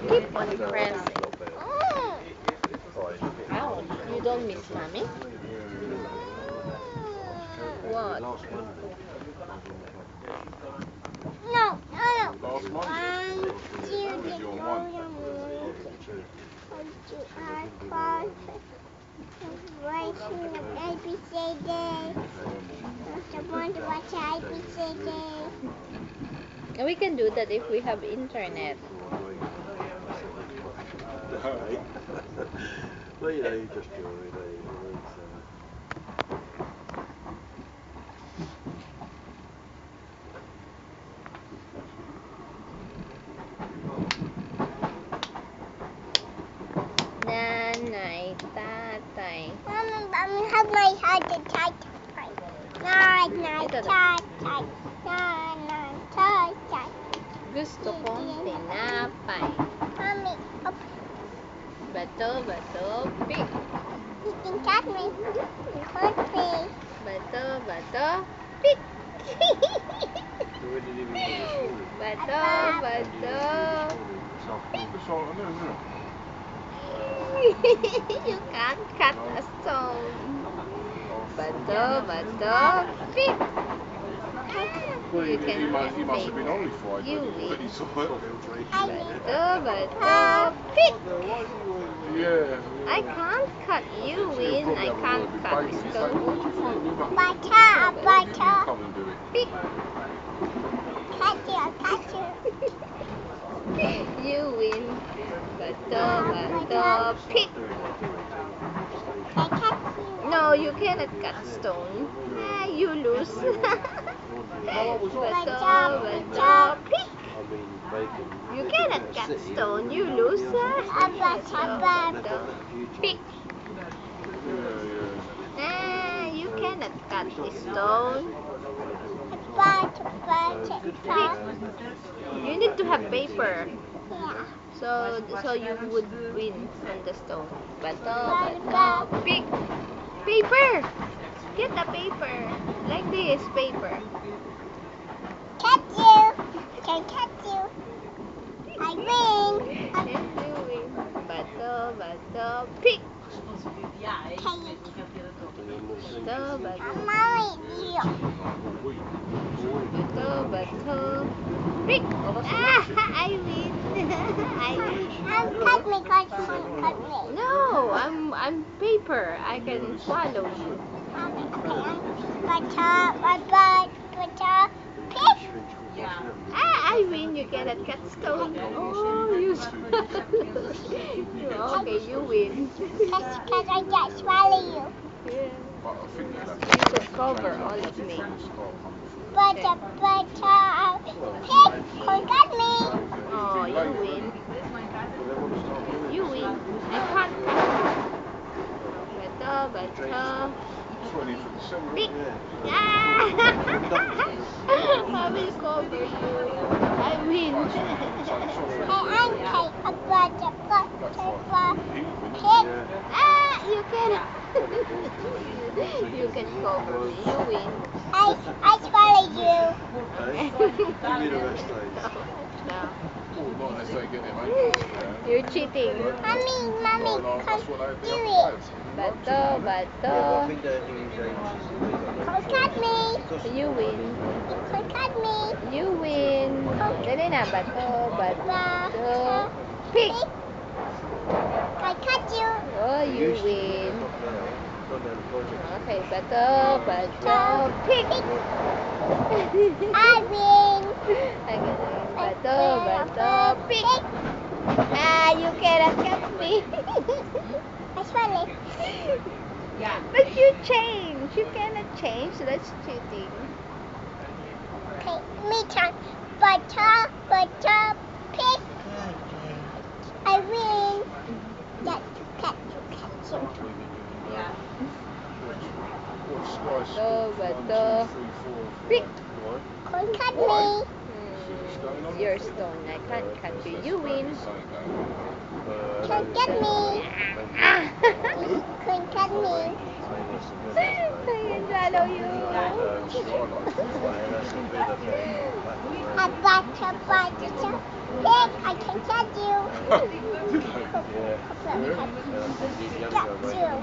You keep on pressing. Ouch, you don't miss mommy? What? No. Last one? 1, 2, What is your one? 1, 2, 5, writing the ABCD. I want to watch ABCD. We can do that if we have internet. Well, you know, you just do it. Nanay, tatay. Mommy, have my heart attack. Gusto kong tinapay. Mommy, Bato, pig. you can catch me. Coffee. Bato, pig. Bato, It's all I know, isn't it? You can't cut a stone. Bato, pig. Well, You he can must have been only 5 You when he saw it. Bato, pig. Yeah. I can't cut you in. I can't cut stone. Butter. Come and do it. Pig. Catch you. You win. Bato, pig. I catch you. No, you cannot cut stone. You lose. Bato, pig. You cannot cut stone. You lose. Bato, pig. You cannot cut stone. Pig. You need to have paper. Yeah. So you would win on the stone. Bato, pig. Paper. Get the paper. Like this, paper. Catch you. Can catch you. I win. And you win. Bato, pig. Mommy, you. Bato, pig. I win. I win. Cut me, cut me. No, I'm paper. I can swallow you. Butter, pig. I win. You cannot cut stone. Oh, you. Okay, you win. Cause I just swallow you. Yeah. But I think that You could cover all of me. Butter, pig. Cut me. Oh, you win. You win. I can't cut you. Bato, 20 for December. pig. I will cover you. I win. A butter, pig. You can. You can cover me. You win. I swallow you. No. Oh, not as they get their makeup. You're cheating. Mommy, That's what come they do have it. Bato. Cut me. You win. Cut me. You win. Dali na. Bato. Pig. I cut you. Oh, you win. Okay, bato, pig. I win. Okay, bato, pig. You cannot cut me. I swallow. But you change. You cannot change. That's cheating. Okay, me turn. Butter, pig. I win. Catch you. Bato, pig. Cut me. You're stone. I can't cut you. You win. Can't get me. Couldn't cut me. I swallow you. A butter, pig. I can catch you. Did they? Yeah. Yeah. You haven't got right.